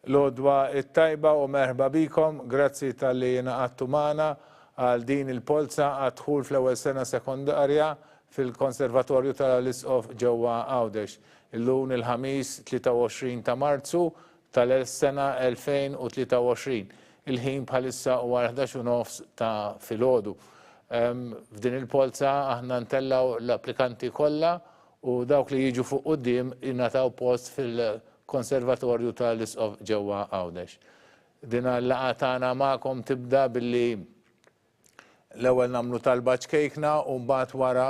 Lodwa it-tajba u merħba bikom, grazzi tal-li naqattu magħna għal din il-polza għadħul fl-ewwel sena sekondarja fil-Konservatorju tal-Isqof ġewwa Għawdex. Illum il-ħamis 23 ta' Marzu tal-sena 2023. Il-ħin bħalissa huwa 11:30 ta' filgħodu. F'din il-polza aħna ntellaw l-applikanti kollha u dawk li jiġu fuq quddiem jingħataw post fil-Konservatorju tal-Isqof ġewwa Għawdex. Din l-laqgħa tagħna magħkom tibda billi l-ewwel nagħmlu talba ċkejkna u mbagħad wara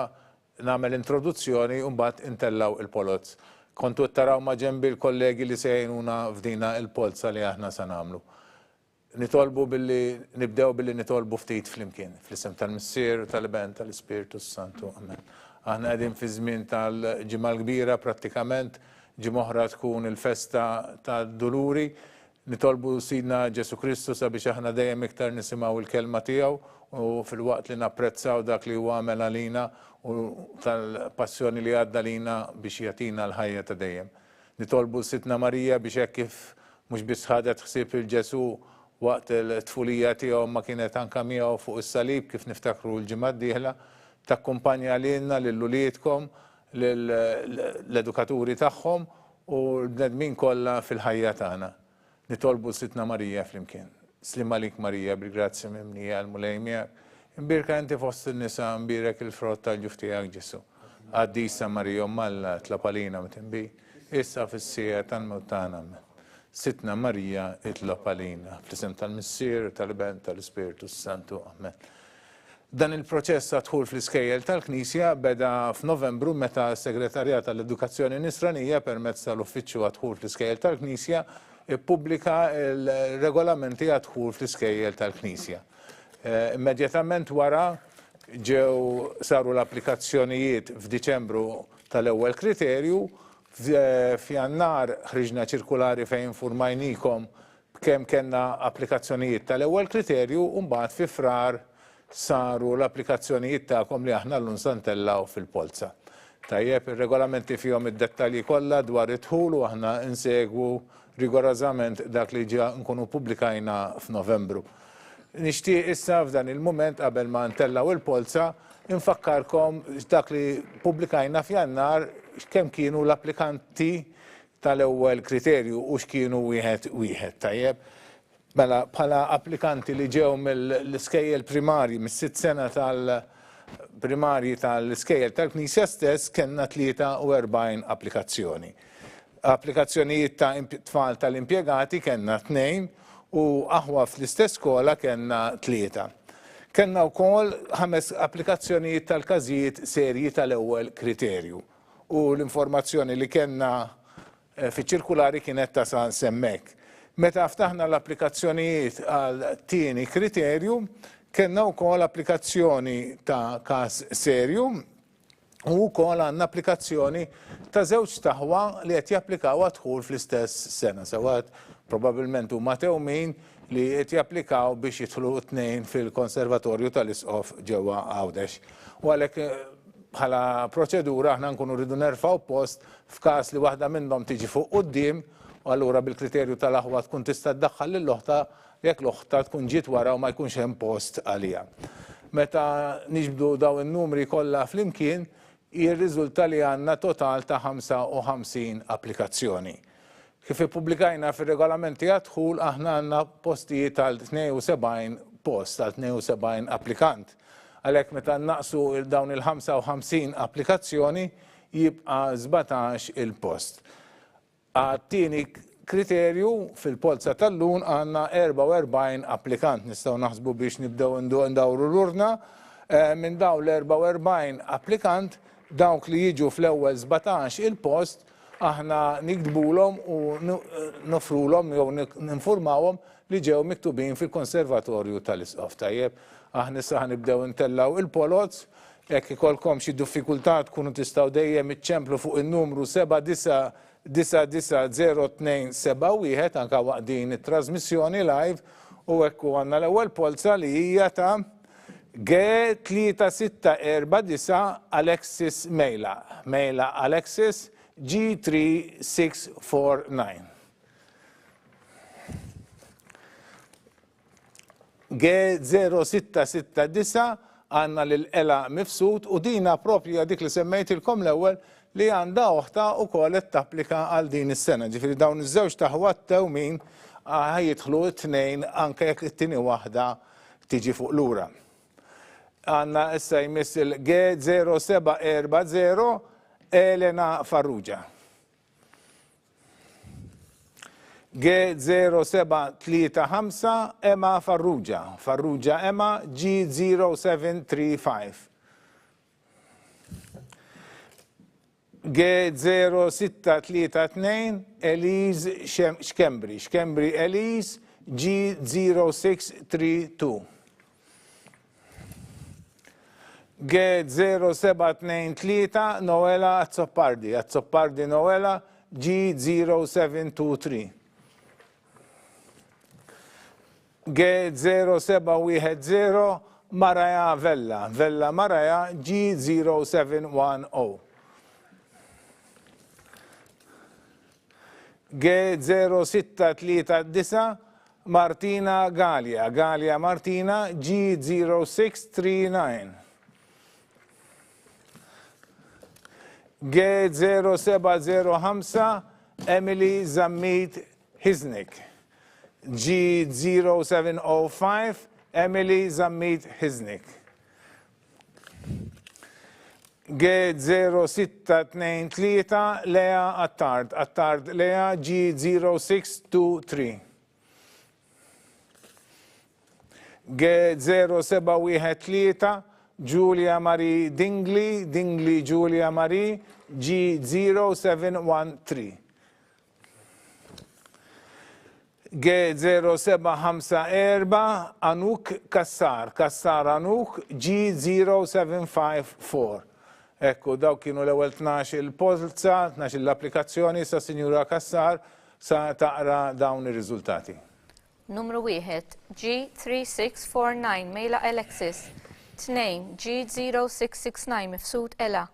nagħmel introduzzjoni u mbagħad intellaw il-polozz. Kontu taraw ma' ġenbi l-kollegi li se jgħinuna f'dina il-polza li aħna se nagħmlu. Nibdew billi nitolbu ftit flimkien, fl-isem tal-Missier, tal-Ibn, tal-Ispiritu Santu. Amen. Aħna qegħdin fi żmien tal-ġimgħa l-kbira prattikament, ġimgħa oħra tkun il-festa tad-Duluri. Nitolbu Sidna Ġesu Kristu sabiex aħna dejjem iktar nisimgħu il-kelma tiegħu u fil-waqt li napprezzaw dak li huwa għamel għalina u tal-passjoni li għadda lina biex jagħtina l-ħajja ta' dejjem. Nitolbu Sitna Marija biex hekk kif mhux biss ħadet ħsieb il-Ġesu waqt il-tfulija tiegħu ma kienet anke miegħu fuq is-salib kif niftakru l-ġimgħa d-dieħla, takkumpanja lilna lil-uliedkom, l-edukaturi tagħhom u l-bnedmin kollha fil-ħajja tagħna. Nitolbu Sitna Marija flimkien. Slim għalik Marija, bil-grazzja mimnija għal-mulejmija. Imbirka inti fost il-nisa, imbirek il-frott tal-ġuftijak Ġesu. Għaddisa Marija, malla tlapalina mitimbi, issa fis-sija tal-mewtana. Sitna Marija it-lopalina, fl-isem tal-Missier, tal-Ibn, tal-Ispiritu Santu. Amen. Dan il-proċess għadħul fl-iskejjel tal-Knisja beda f'Novembru meta s-Segretarjat tal-Edukazzjoni Nisranija permezz tal-Uffiċċju għadħul fl-iskejjel tal-Knisja ippubblika il-regolamenti għadħul fl-iskejjel tal-Knisja. Immedjatament wara ġew saru l-applikazzjonijiet f'Diċembru tal-ewwel kriterju, f'Jannar ħriġna ċirkulari fejn informajnikom kemm kellna applikazzjonijiet tal-ewwel kriterju u mbagħad fi Frar saru l-applikazzjonijiet tagħkom li aħna llum se ntellaw fil-polza. Tajjeb, ir-regolamenti fihom id-dettalji kollha dwar id-dħul u aħna insegwu rigorożament dak li ġa nkunu pubblikajna f'Novembru. Nixtieq issa f'dan il-mument qabel ma ntellaw il-polza infakkarkom dak li pubblikajna f'Jannar kemm kienu l-applikanti tal-ewwel kriterju u x'kienu wieħed tajjeb. Mela bħala applikanti li ġew mill-iskejjel primarji mis-sitt sena tal-primarji tal-iskejjel tal-Knisja stess kellna 43 applikazzjoni. Applikazzjonijiet ta' tfal tal-impjegati kellna 2 u aħwa fl-istess skola kellna 3. Kellna wkoll 5 applikazzjonijiet tal-każijiet serji tal-ewwel kriterju. U l-informazzjoni li kellna fiċ-ċirkulari kienet ta' semmek. Meta ftaħna l-applikazzjonijiet għal tieni kriterju, kellna wkoll applikazzjoni ta' każ serju u wkoll għandna applikazzjoni ta' żewġ taħwa li qed japplikaw għadħul fl-istess sena. Sewgħad probabbilment huma tewmin li qed japplikaw biex jidħlu 2 fil-Konservatorju tal-Isqof ġewwa Għawdex. U għalhekk bħala proċedura aħna nkunu rridu nerfgħu post f'każ li waħda minnhom tiġi fuq quddiem u allura bil-kriterju tal-aħwa tkun tista' tdaħħal lill-oħta jekk l-oħta tkun ġiet wara u ma jkunx hemm post għaliha. Meta niġbdu daw in-numri kollha flimkien, jirriżulta li għandna total ta' 55 applikazzjoni. Kif ippubblikajna fir-regolamenti għadħul aħna għandna postijiet tal 72 post tal 72 applikant. Għalhekk meta naqsu dawn il-55 applikazzjoni jibqa' 17 il-post. Għat-tieni kriterju fil-polza tal-lum għandna 44 applikant nistgħu naħsbu biex nibdew ndawru l-urna. Minn dawn l-44 applikant dawk li jiġu fl-ewwel 17 il-post aħna nikdbulhom u nofrulhom jew ninfurmawhom li ġew miktubin fil-Konservatorju tal-Isqof. Tajjeb, aħna issa nibdew intellaw il-polozz, jekk ikolkom xi diffikultà tkunu tistgħu dejjem iċċemplu fuq in-numru 799027 anke waqt din it-trasmissjoni live u hekk għandna l-ewwel polza li hija ta' G3649 Alexis Mejla Alexis G3649. G0669 għanna l-ela mifsud u dina propju dik li semmejtilkom l-ewwel li għandha oħta wkoll qed tapplika għal din is-sena. Ġifieri dawn iż-żewġ taħwat tewmin ħajjidħlu t-tnejn anke jekk it-tieni waħda tiġi fuq lura. Għandna issa jmiss il-G0740 Elena Farrugia. G0735 Emma Farrugia. Farrugia Emma G0735. G0632 Elise Xkembri. Xkembri Elise G0632. G0723 Noela Azzoppardi. Azzoppardi Noela G0723. G0710 Maraja Vella. Vella Maraja G0710. G0639 Martina Galia. Galia Martina G0639. G0705 Emily Zammit Hiznik. G0705 Emily Zammit Hiznik. G0623 Lea Attard. Attard Lea G0623. G0713 Julia Marie Dingley. Dingley Julia Marie G0713. G0754 Anouk Kassar. Kassar Anouk G0754. Ekku, daw kienu l-ewwel 12 il-polza, 12 l-applikazzjoni sa' Sinjura Kassar sa' taqra dawn ir-riżultati. Numru 1 G3649 Mejla Alexis. 2 G0669 Mifsud Ella.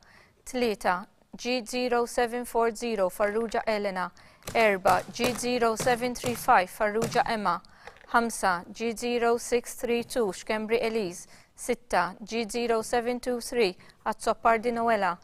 3 G0740 Farrugia Elena. 4 G0735 Farrugia Emma. 5 G0632 Xkembri Elise. 6 G0723 Azzoppardi Noela.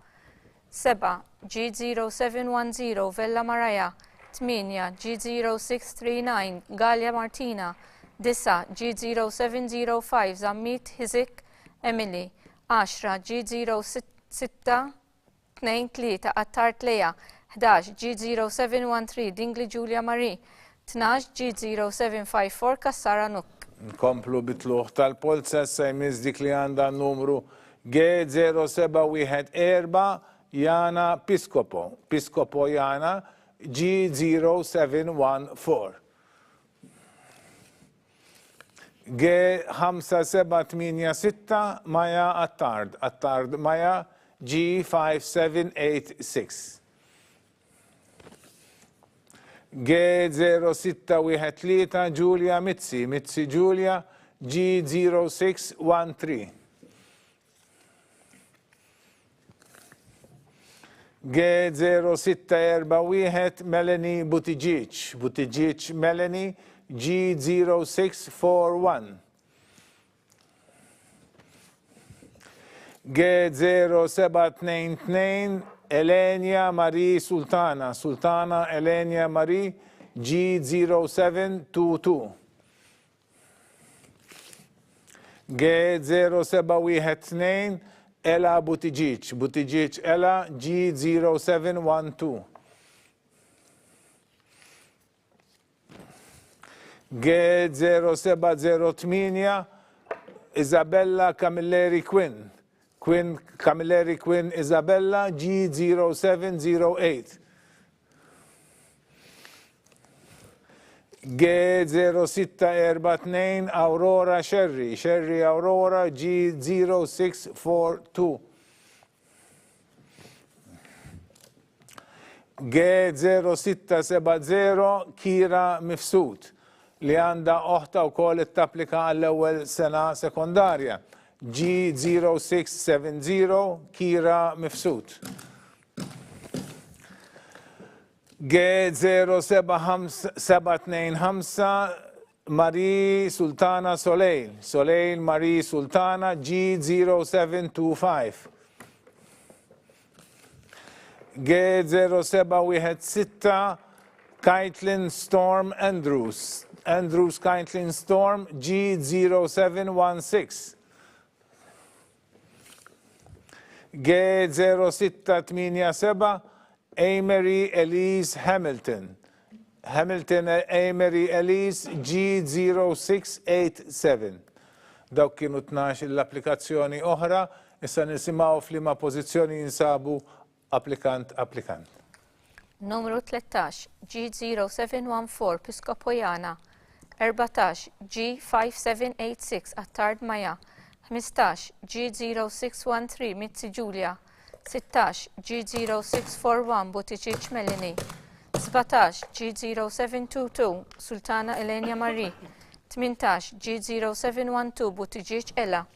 7 G0710 Vella Maraja. 8 G0639 Galia Martina. 9 G0705 Zammit Hizik Emily. 10 G0623 Attart Lea. 11 G0713 Dingley Julia Marie. 12 G0754 Kassara Nuk. Nkomplu bitluħ tal-polza sa' jmiss dik li għandha numru G0714 Jana Piscopo. Piscopo Jana G0714. G5786 Maja Attard. Attard Maja G5786. G0613 Giulia Mitzi. Mitzi Giulia G0613. G0641 Melanie Buttigieg. Buttigieg Melanie G0641. G0722 Elenia Marie Sultana. Sultana Elenia Marie G0722. G0712 Ella Buttigieg. Buttigieg Ella G0712. G0708 Isabella Camilleri Quinn. Camilleri Quinn Isabella G0708. G0642 Aurora Sherry. Sherry Aurora G0642. G0670 Kira Mifsud li għanda oħta wkoll tapplika għall-ewwel sena sekondarja. G0670 Kira Mifsud. G0725 Marie Sultana Soleil. Soleil Marie Sultana G0725. G0716 Kaitlin Storm Andrews. Andrews Kaitlin Storm G0716. G0687 Amory Elise Hamilton. Hamilton Amory Elise G0687. Dawk kienu 12 l-applikazzjoni oħra, issa nisimgħu f'liema pożizzjoni jinsabu applikant. Numru 13, G0714, Piscopojana. 14, G5786, Attard Maja. 15, G0613, Mitzi Giulia. 16, G0641, Buttigieg Melanie. 17, G0722, Sultana Elenia Marie. 18, G0712, Buttigieg Ella.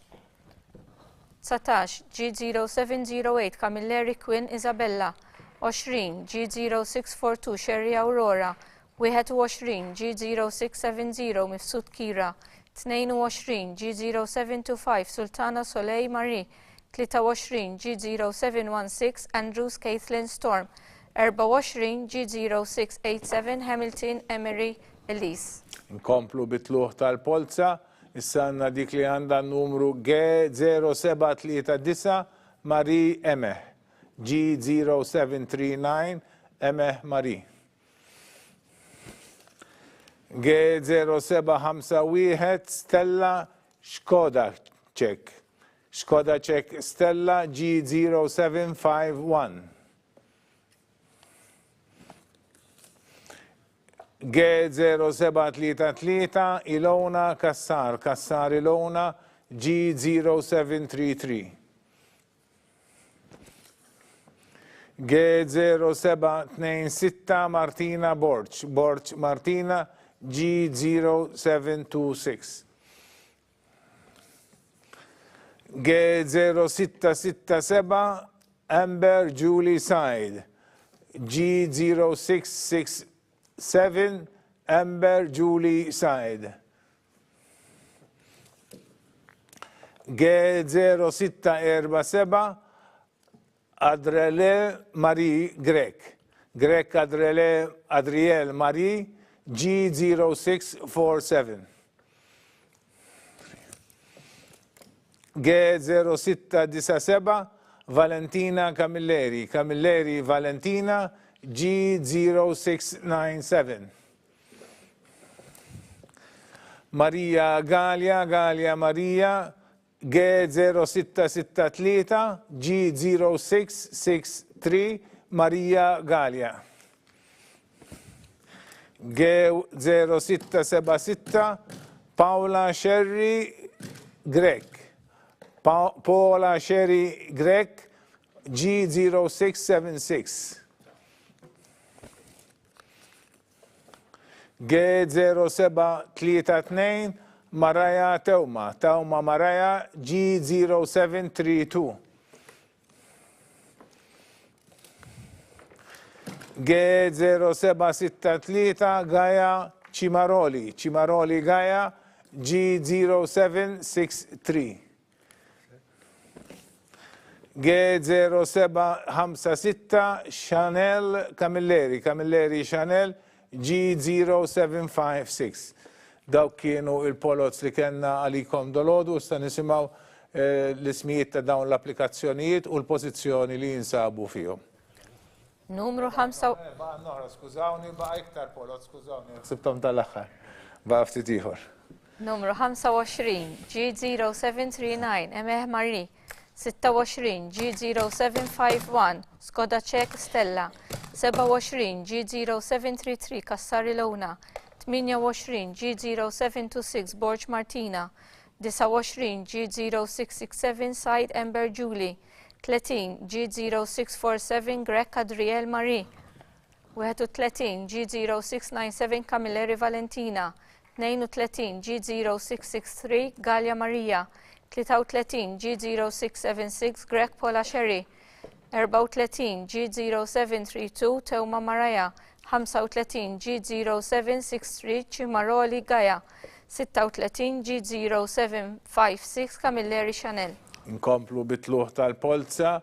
19, G0708, Camilleri Quinn Isabella. 20, G0642, Sherry Aurora. 21, G0670, Mifsud Kira. 22, G0725, Sultana Soleil Marie. 23, G0716, Andrews Caitlin Storm. 24, G0687, Hamilton Emery Elise. Nkomplu bitluħ tal-polza, issa għandna dik li għandha numru G0739 Marie Emeh. G0739 Emeh Marie. G0751 Stella Škodacek. Škodacek Stella G0751. G0733 Ilona Kassar. Kassar Ilona G0733. G0726 Martina Borch. Borch Martina G0726. G0667 Amber Julie Side. G0667 Amber Julie Side. G0647 Adrele Marie Grek. Grek Adriel Marie G0647. G0697 Valentina Camilleri. Camilleri Valentina G0697. Maria Galia. Galia Maria G0663 G0663 Maria Galia. G0676 Paola Sherry Grek. Paola Sherry Grek G0676. G0732 Maraya Teuma. Teuma Maraya G0732. G0763 Gaia Cimaroli. Cimaroli Gaia G0763. G0756 Chanel Camilleri. Camilleri Chanel G0756. Dawk kienu il-polots li kellna għalikom dolodu, sta nisimgħu l-ismijiet ta' dawn l-applikazzjonijiet u l-pożizzjoni li jinsabu fihom. Numru 5. Skużawni, ba' iktar polot, skużawni. Sibtom tal-aħħar. Ba' ftit ieħor. Numru 25, G0739, Emeh Marie. 26, G0751, Skodacek Stella. 27, G0733, Kassar Ilona. 28, G0726, Borch Martina. 29, G0667, Said Ember Julie. 30, G0647, Greg Adriel Marie. 31, G0697, Camilleri Valentina. 32, G0663, Galia Maria. 33, G0676, Greg Paula Sherry. 34, G0732, Teuma Maraya. 35, G0763, Cimaroli Gaia. 36 G0756 Camilleri Chanel. Nkomplu bitluħ tal-polza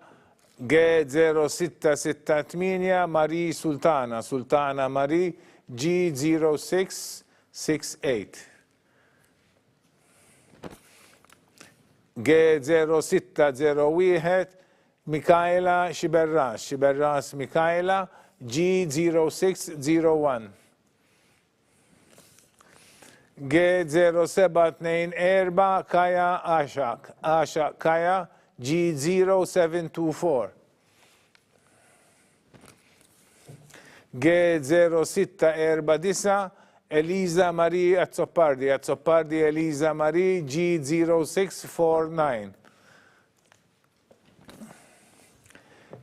G0668 Marie Sultana, Sultana Marie G0668. G0601 Mikaela Xiberras, Xiberras Mikaela G0601. G0724 Kaya Ashak, Ashak Kaya G0724. G0649 Eliza Marie Azzopardi, Azzopardi Eliza Marie G0649.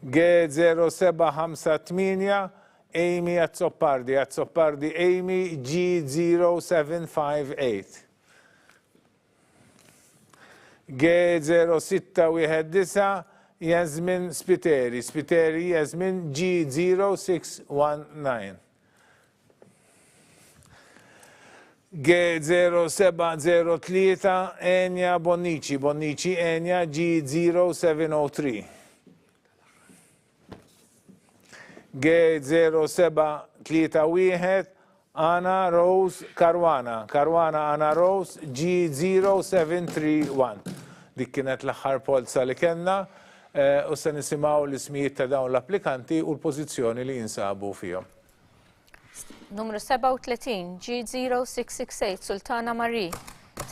G0758 Amy Azzopardi, Azzopardi Amy G0758. G0619 Yasmin Spiteri, Spiteri Yasmin G0619. G0703 Enya Bonnici, Bonnici Enya G0703. G0731 Anna Rose Caruana, Caruana Anna Rose G0731. Dik kienet l-aħħar polza li kellna u se nisimgħu l-ismijiet ta' dawn l-applikanti u l-pożizzjoni li jinsabu fihom. Numru 37 G0668 Sultana Marie,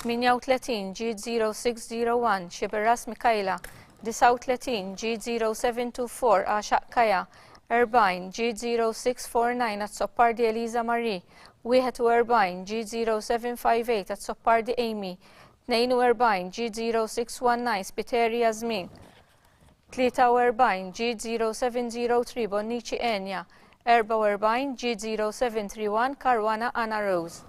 38 G0601 Xiberras Mikaela, 39 G0724 Ashaq Kaya, 40 G0649 Azzopardi Eliza Marie, 41 G0758 Azzopardi Amy, 42 G0619 Spiteri Yasmin, 43 G0703 Bonnici Enya, 44 G0731 Caruana Anna Rose.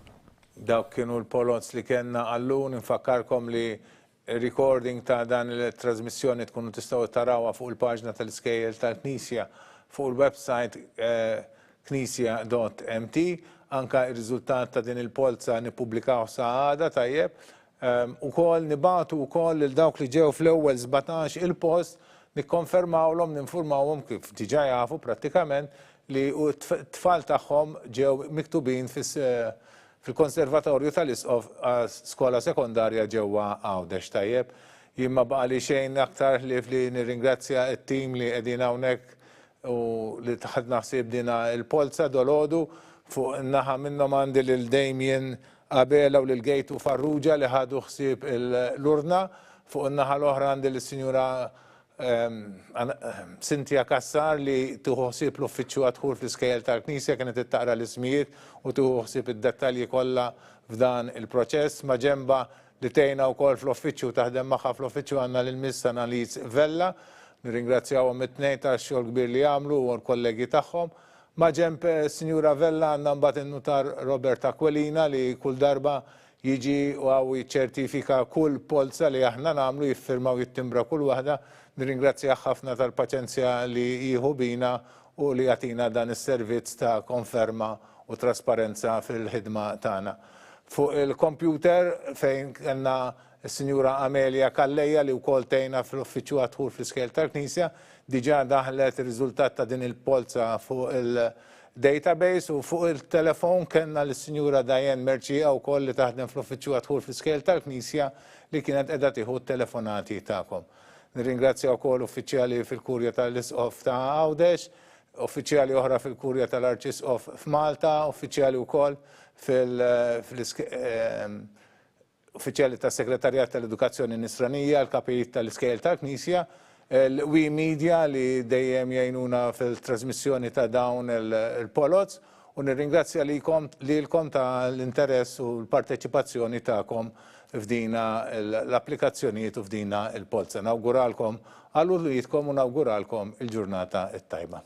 Dawk kienu l-polots li kellna għallun, infakkarkom li recording ta' dan il-trasmissjoni tkunu tistgħu tarawha fuq il-paġna tal-iskejjel tal-Knisja fuq il-website knisja.mt, anka ir-riżultat ta' din il-polza nippubblikaw sa għada tajjeb. Ukoll nibatu wkoll lil dawk li ġew fl-ewwel 17 il-post nikkonfermawlhom, ninfurmawhom kif diġà jafu prattikament li t-tfal tagħhom ġew miktubin fil-Konservatorju tal-Isqof skola sekondarja ġewwa Għawdex tajjeb. Jien ma baqa li xejn aktar li nirringrazzja t-tim li qegħdin hawnhekk u li taħadna ħsieb dina il-polza dolodu fuq naħa minnhom għandi lil Damien Abela u lil Gejtu Farrugia li ħadu ħsieb l-urna, fuq in-naħa l-oħra għandi lis-Sinjura Cynthia Kassar li tieħu ħsieb l-uffiċċju għadħul fl-iskejjel tal-Knisja kienet ittaqra l-ismijiet u tieħu ħsieb id-dettalji kollha f'dan il-proċess. Ma ġenba li tgħinha wkoll fl-uffiċċju taħdem magħha fl-uffiċċju għandna lil Miss Annalise Vella. Nirringrazzjawhom it-tnejn tax-xogħol kbir li jagħmlu u l-kollegi tagħhom. Ma ġenb Sinjura Vella għandna mbagħad in-nutar Robert Aquilina li kull darba jiġi u jiċċertifika kull polza li aħna nagħmlu, jiffirmaw jittimbra kull waħda. Nirringrazzjah ħafna tal-paċenzja li jieħu bina u li jagħtina dan is-servizz ta' konferma u trasparenza fil-ħidma tagħna. Fuq il-kompjuter fejn kellna s-Sinjura Amelia Kalleja li wkoll tgħinna fl-uffiċċju għadħul fl-iskejjel tal-Knisja diġà daħlet ir-riżultat ta' din il-polza fuq il-database u fuq il-telefon kellna lis-Sinjura Diane Merċija wkoll li taħdem fl-uffiċċju għadħul fl-iskejjel tal-Knisja li kienet qiegħda tieħu t-telefonati tagħkom. Nirringrazzja wkoll uffiċjali fil-Kurja tal-Isqof ta' Għawdex, uffiċjali oħra fil-Kurja tal-Arċisqof f'Malta, uffiċjali wkoll uffiċjali tas-Segretarjat tal-Edukazzjoni Nisranija, l-kapijiet tal-iskejjel tal-Knisja, l-wi media li dejjem jgħinuna fil-trasmissjoni ta' dawn il-polots u nirringrazzja lilkom tal-interess u l-parteċipazzjoni tagħkom f'dina l-applikazzjonijiet u f'dina il-polza. Nawguralkom għall-ulujitkom u nawguralkom il-ġurnata it-tajba.